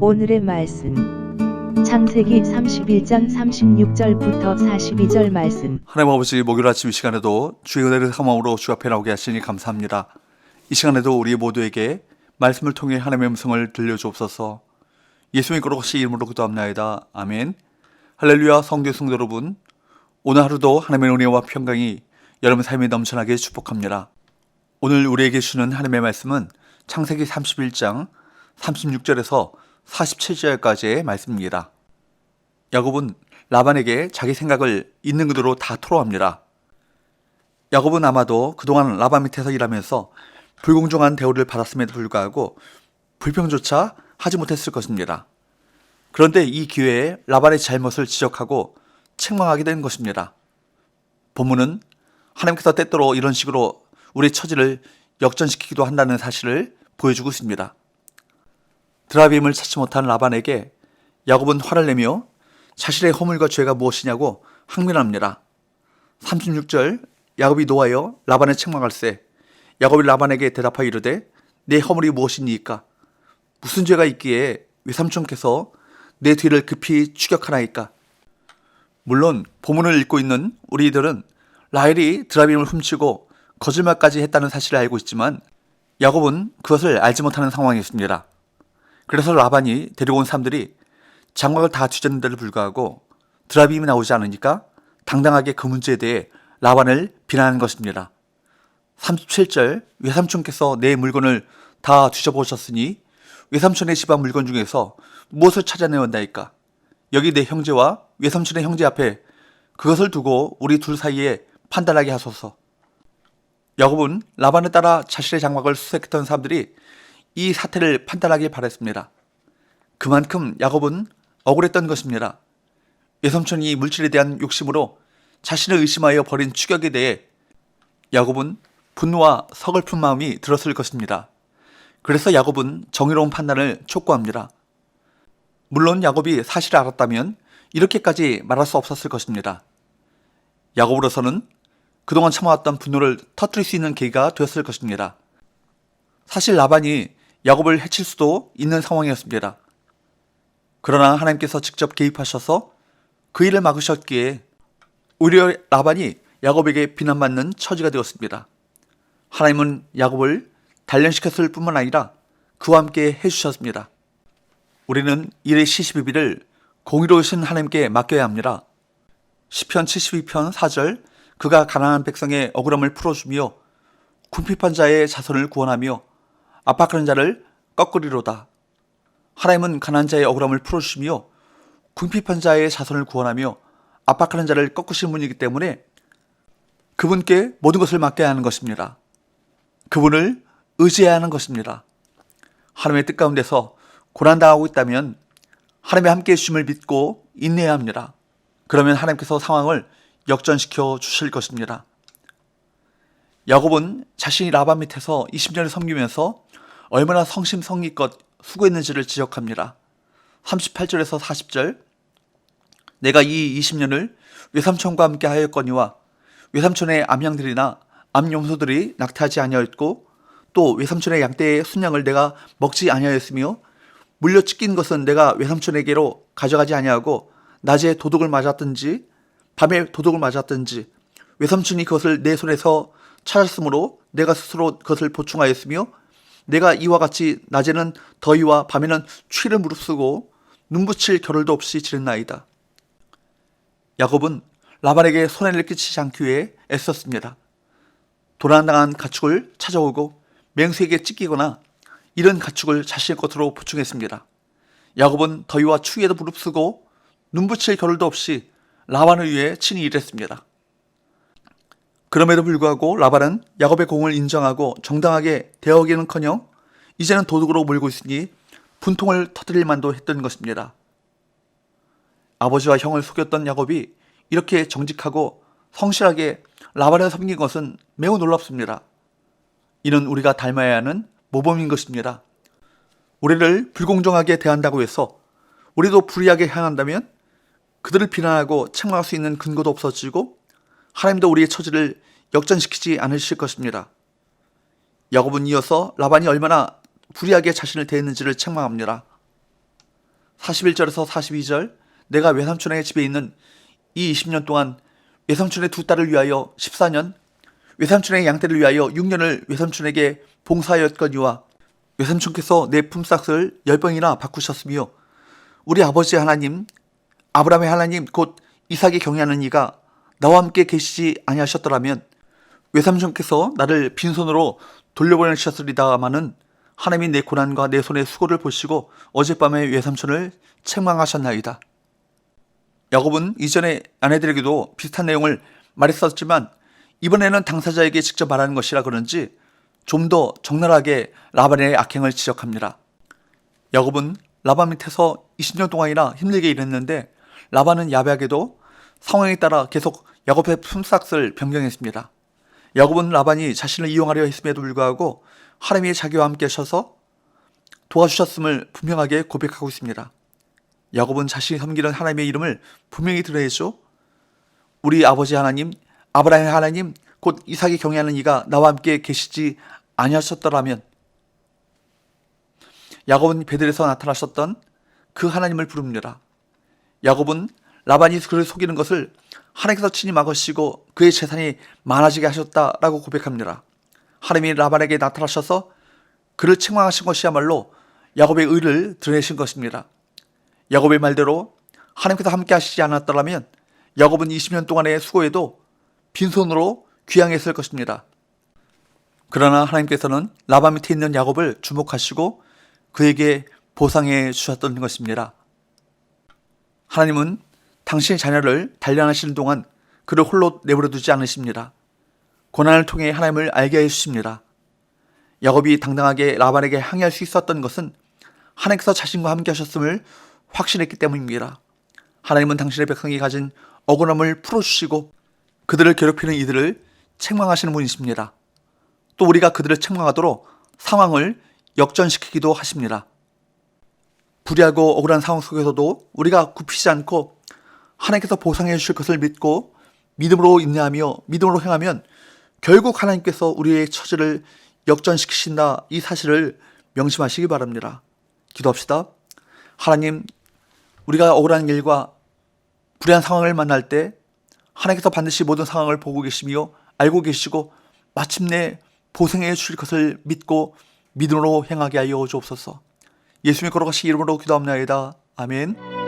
오늘의 말씀 창세기 31장 36절부터 42절 말씀. 하나님 아버지, 목요일 아침 이 시간에도 주의 은혜를 사모함으로 주 앞에 나오게 하시니 감사합니다. 이 시간에도 우리 모두에게 말씀을 통해 하나님의 음성을 들려주옵소서. 예수님의 거룩하신 이름으로 기도합나이다. 아멘. 할렐루야. 성도 여러분, 오늘 하루도 하나님의 은혜와 평강이 여러분 삶에 넘쳐나게 축복합니다. 오늘 우리에게 주는 하나님의 말씀은 창세기 31장 36절에서 47절까지의 말씀입니다. 야곱은 라반에게 자기 생각을 있는 그대로 다 토로합니다. 야곱은 아마도 그동안 라반 밑에서 일하면서 불공정한 대우를 받았음에도 불구하고 불평조차 하지 못했을 것입니다. 그런데 이 기회에 라반의 잘못을 지적하고 책망하게 된 것입니다. 본문은 하나님께서 때때로 이런 식으로 우리의 처지를 역전시키기도 한다는 사실을 보여주고 있습니다. 드라빔을 찾지 못한 라반에게 야곱은 화를 내며 자신의 허물과 죄가 무엇이냐고 항변합니다. 36절, 야곱이 노하여 라반을 책망할세. 야곱이 라반에게 대답하여 이르되 내 허물이 무엇이니이까? 무슨 죄가 있기에 외삼촌께서 내 뒤를 급히 추격하나이까? 물론 본문을 읽고 있는 우리들은 라헬이 드라빔을 훔치고 거짓말까지 했다는 사실을 알고 있지만 야곱은 그것을 알지 못하는 상황이었습니다. 그래서 라반이 데리고 온 사람들이 장막을 다 뒤졌는데도 불구하고 드라빔이 나오지 않으니까 당당하게 그 문제에 대해 라반을 비난하는 것입니다. 37절, 외삼촌께서 내 물건을 다 뒤져보셨으니 외삼촌의 집안 물건 중에서 무엇을 찾아내온다이까? 여기 내 형제와 외삼촌의 형제 앞에 그것을 두고 우리 둘 사이에 판단하게 하소서. 야곱은 라반을 따라 자신의 장막을 수색했던 사람들이 이 사태를 판단하길 바랬습니다. 그만큼 야곱은 억울했던 것입니다. 외삼촌이 물질에 대한 욕심으로 자신을 의심하여 벌인 추격에 대해 야곱은 분노와 서글픈 마음이 들었을 것입니다. 그래서 야곱은 정의로운 판단을 촉구합니다. 물론 야곱이 사실을 알았다면 이렇게까지 말할 수 없었을 것입니다. 야곱으로서는 그동안 참아왔던 분노를 터뜨릴 수 있는 계기가 되었을 것입니다. 사실 라반이 야곱을 해칠 수도 있는 상황이었습니다. 그러나 하나님께서 직접 개입하셔서 그 일을 막으셨기에 오히려 라반이 야곱에게 비난받는 처지가 되었습니다. 하나님은 야곱을 단련시켰을 뿐만 아니라 그와 함께 해주셨습니다. 우리는 일의 시시비비를 공의로우신 하나님께 맡겨야 합니다. 시편 72편 4절, 그가 가난한 백성의 억울함을 풀어주며 궁핍한 자의 자손을 구원하며 압박하는 자를 꺾으리로다. 하나님은 가난한 자의 억울함을 풀어주시며 궁핍한 자의 자손을 구원하며 압박하는 자를 꺾으시는 분이기 때문에 그분께 모든 것을 맡겨야 하는 것입니다. 그분을 의지해야 하는 것입니다. 하나님의 뜻 가운데서 고난당하고 있다면 하나님의 함께해 주심을 믿고 인내해야 합니다. 그러면 하나님께서 상황을 역전시켜 주실 것입니다. 야곱은 자신이 라반 밑에서 20년을 섬기면서 얼마나 성심성의껏 수고했는지를 지적합니다. 38절에서 40절, 내가 이 20년을 외삼촌과 함께 하였거니와 외삼촌의 암양들이나 암염소들이 낙태하지 아니하였고 또 외삼촌의 양떼의 순양을 내가 먹지 아니하였으며 물려 찢긴 것은 내가 외삼촌에게로 가져가지 아니하고 낮에 도둑을 맞았든지 밤에 도둑을 맞았든지 외삼촌이 그것을 내 손에서 찾았으므로 내가 스스로 그것을 보충하였으며 내가 이와 같이 낮에는 더위와 밤에는 추위를 무릅쓰고 눈붙일 겨를도 없이 지냈나이다. 야곱은 라반에게 손해를 끼치지 않기 위해 애썼습니다. 도난당한 가축을 찾아오고 맹수에게 찢기거나 이런 가축을 자신의 것으로 보충했습니다. 야곱은 더위와 추위에도 무릅쓰고 눈붙일 겨를도 없이 라반을 위해 친히 일했습니다. 그럼에도 불구하고 라반은 야곱의 공을 인정하고 정당하게 대하기는커녕 이제는 도둑으로 몰고 있으니 분통을 터뜨릴 만도 했던 것입니다. 아버지와 형을 속였던 야곱이 이렇게 정직하고 성실하게 라반을 섬긴 것은 매우 놀랍습니다. 이는 우리가 닮아야 하는 모범인 것입니다. 우리를 불공정하게 대한다고 해서 우리도 불의하게 행한다면 그들을 비난하고 책망할 수 있는 근거도 없어지고 하나님도 우리의 처지를 역전시키지 않으실 것입니다. 야곱은 이어서 라반이 얼마나 불의하게 자신을 대했는지를 책망합니다. 41절에서 42절, 내가 외삼촌의 집에 있는 이 20년 동안 외삼촌의 두 딸을 위하여 14년, 외삼촌의 양떼를 위하여 6년을 외삼촌에게 봉사하였거니와 외삼촌께서 내 품삯을 10번이나 바꾸셨으며 우리 아버지 하나님, 아브라함의 하나님 곧 이삭이 경외하는 이가 나와 함께 계시지 아니하셨더라면 외삼촌께서 나를 빈손으로 돌려보내셨으리다마는 하나님이 내 고난과 내 손의 수고를 보시고 어젯밤에 외삼촌을 책망하셨나이다. 야곱은 이전에 아내들에게도 비슷한 내용을 말했었지만 이번에는 당사자에게 직접 말하는 것이라 그런지 좀 더 적나라하게 라반의 악행을 지적합니다. 야곱은 라반 밑에서 20년 동안이나 힘들게 일했는데 라반은 야베하게도 상황에 따라 계속 야곱의 품삯을 변경했습니다. 야곱은 라반이 자신을 이용하려 했음에도 불구하고 하나님이 자기와 함께 하셔서 도와주셨음을 분명하게 고백하고 있습니다. 야곱은 자신이 섬기는 하나님의 이름을 분명히 드러내죠. 우리 아버지 하나님, 아브라함의 하나님, 곧 이삭이 경외하는 이가 나와 함께 계시지 아니하셨더라면, 야곱은 베들에서 나타나셨던 그 하나님을 부릅니다. 야곱은 라반이 그를 속이는 것을 하나님께서 친히 막으시고 그의 재산이 많아지게 하셨다라고 고백합니다. 하나님이 라반에게 나타나셔서 그를 책망하신 것이야말로 야곱의 의를 드러내신 것입니다. 야곱의 말대로 하나님께서 함께 하시지 않았더라면 야곱은 20년 동안의 수고에도 빈손으로 귀향했을 것입니다. 그러나 하나님께서는 라반 밑에 있는 야곱을 주목하시고 그에게 보상해 주셨던 것입니다. 하나님은 당신의 자녀를 단련하시는 동안 그를 홀로 내버려 두지 않으십니다. 고난을 통해 하나님을 알게 해주십니다. 야곱이 당당하게 라반에게 항의할 수 있었던 것은 하나님께서 자신과 함께 하셨음을 확신했기 때문입니다. 하나님은 당신의 백성이 가진 억울함을 풀어주시고 그들을 괴롭히는 이들을 책망하시는 분이십니다. 또 우리가 그들을 책망하도록 상황을 역전시키기도 하십니다. 불의하고 억울한 상황 속에서도 우리가 굽히지 않고 하나님께서 보상해 주실 것을 믿고 믿음으로 인내하며 믿음으로 행하면 결국 하나님께서 우리의 처지를 역전시키신다, 이 사실을 명심하시기 바랍니다. 기도합시다. 하나님, 우리가 억울한 일과 불의한 상황을 만날 때 하나님께서 반드시 모든 상황을 보고 계시며 알고 계시고 마침내 보상해 주실 것을 믿고 믿음으로 행하게 하여 주옵소서. 예수님의 걸어가신 이름으로 기도합나이다. 아멘.